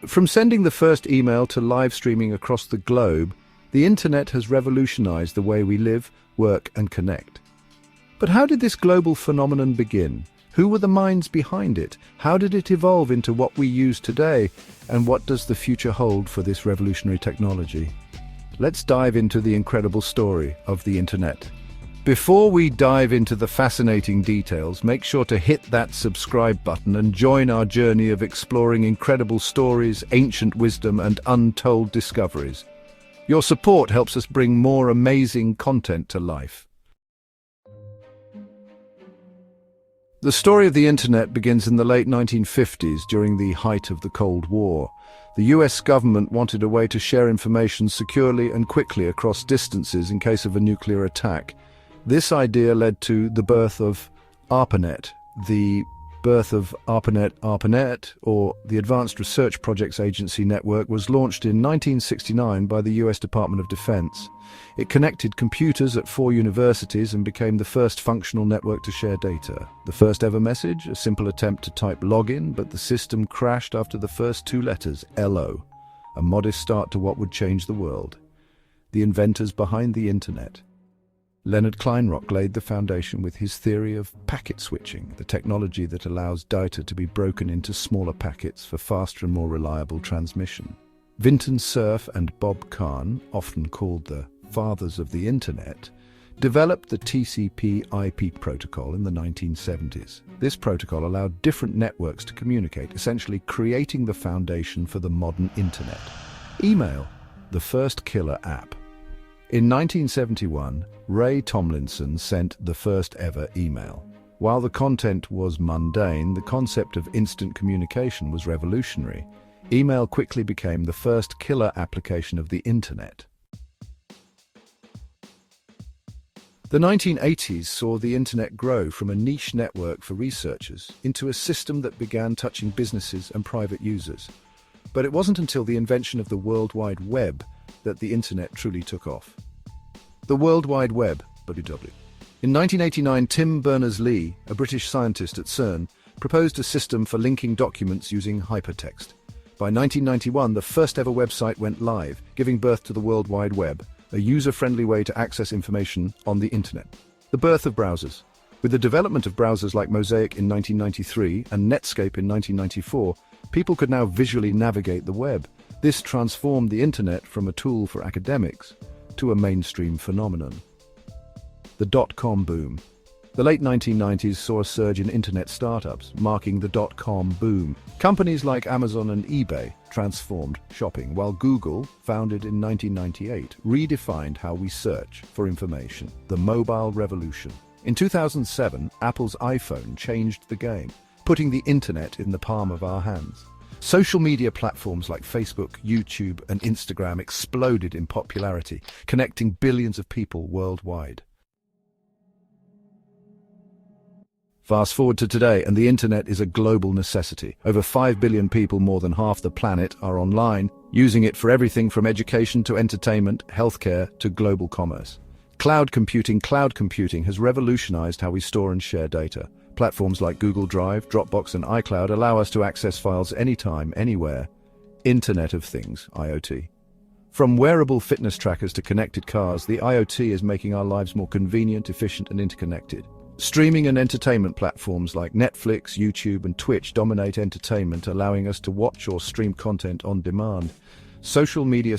From sending the first email to live streaming across the globe, the internet has revolutionized the way we live, work, and connect. But how did this global phenomenon begin? Who were the minds behind it? How did it evolve into what we use today? And what does the future hold for this revolutionary technology? Let's dive into the incredible story of the internet. Before we dive into the fascinating details, make sure to hit that subscribe button and join our journey of exploring incredible stories, ancient wisdom, and untold discoveries. Your support helps us bring more amazing content to life. The story of the internet begins in the late 1950s during the height of the Cold War. The US government wanted a way to share information securely and quickly across distances in case of a nuclear attack. This idea led to the birth of ARPANET. The birth of ARPANET, or the Advanced Research Projects Agency Network, was launched in 1969 by the US Department of Defense. It connected computers at 4 universities and became the first functional network to share data. The first ever message, a simple attempt to type login, but the system crashed after the first 2 letters, LO, a modest start to what would change the world. The inventors behind the internet. Leonard Kleinrock laid the foundation with his theory of packet switching, the technology that allows data to be broken into smaller packets for faster and more reliable transmission. Vinton Cerf and Bob Kahn, often called the fathers of the internet, developed the TCP/IP protocol in the 1970s. This protocol allowed different networks to communicate, essentially creating the foundation for the modern internet. Email, the first killer app. In 1971, Ray Tomlinson sent the first ever email. While the content was mundane, the concept of instant communication was revolutionary. Email quickly became the first killer application of the internet. The 1980s saw the internet grow from a niche network for researchers into a system that began touching businesses and private users. But it wasn't until the invention of the World Wide Web that the internet truly took off. The World Wide Web, WW. In 1989, Tim Berners-Lee, a British scientist at CERN, proposed a system for linking documents using hypertext. By 1991, the first ever website went live, giving birth to the World Wide Web, a user-friendly way to access information on the internet. The birth of browsers. With the development of browsers like Mosaic in 1993 and Netscape in 1994, people could now visually navigate the web. This transformed the internet from a tool for academics to a mainstream phenomenon. The dot-com boom. The late 1990s saw a surge in internet startups, marking the dot-com boom. Companies like Amazon and eBay transformed shopping, while Google, founded in 1998, redefined how we search for information. The mobile revolution. In 2007, Apple's iPhone changed the game, putting the internet in the palm of our hands. Social media platforms like Facebook, YouTube, and Instagram exploded in popularity, connecting billions of people worldwide. Fast forward to today, and the internet is a global necessity. Over 5 billion people, more than half the planet, are online, using it for everything from education to entertainment, healthcare to global commerce. Cloud computing has revolutionized how we store and share data. Platforms like Google Drive, Dropbox, and iCloud allow us to access files anytime, anywhere. Internet of Things, IoT. From wearable fitness trackers to connected cars, the IoT is making our lives more convenient, efficient, and interconnected. Streaming and entertainment platforms like Netflix, YouTube, and Twitch dominate entertainment, allowing us to watch or stream content on demand. Social media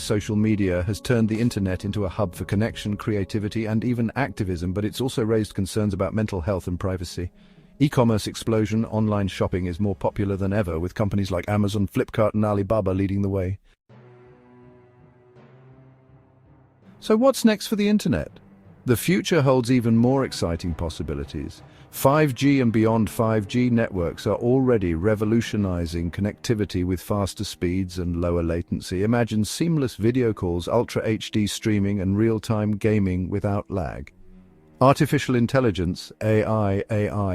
has turned the internet into a hub for connection, creativity, and even activism, but it's also raised concerns about mental health and privacy. E-commerce explosion, online shopping is more popular than ever, with companies like Amazon, Flipkart, and Alibaba leading the way. So what's next for the internet? The future holds even more exciting possibilities. 5G and beyond 5G networks are already revolutionizing connectivity with faster speeds and lower latency. Imagine seamless video calls, Ultra HD streaming, and real-time gaming without lag. Artificial intelligence, AI,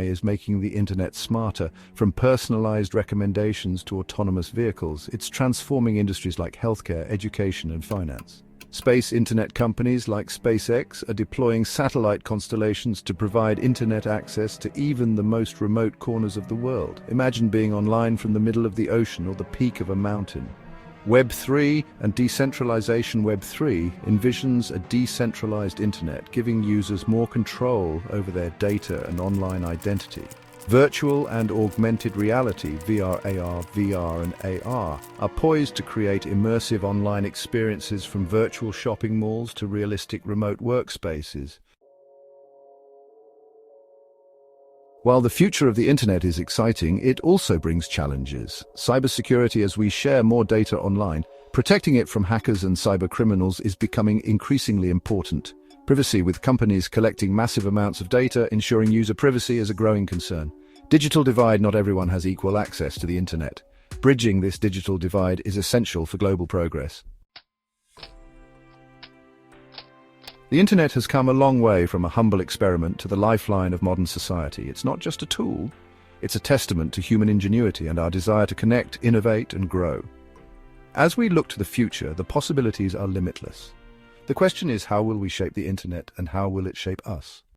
is making the internet smarter. From personalized recommendations to autonomous vehicles, it's transforming industries like healthcare, education, and finance. Space internet companies like SpaceX are deploying satellite constellations to provide internet access to even the most remote corners of the world. Imagine being online from the middle of the ocean or the peak of a mountain. Web3 and decentralization. Web3 envisions a decentralized internet, giving users more control over their data and online identity. Virtual and augmented reality, VR, AR, VR and AR, are poised to create immersive online experiences from virtual shopping malls to realistic remote workspaces. While the future of the internet is exciting, it also brings challenges. Cybersecurity. As we share more data online, protecting it from hackers and cybercriminals is becoming increasingly important. Privacy. With companies collecting massive amounts of data, ensuring user privacy is a growing concern. Digital divide. Not everyone has equal access to the internet. Bridging this digital divide is essential for global progress. The internet has come a long way from a humble experiment to the lifeline of modern society. It's not just a tool, it's a testament to human ingenuity and our desire to connect, innovate, and grow. As we look to the future, the possibilities are limitless. The question is, how will we shape the internet and how will it shape us?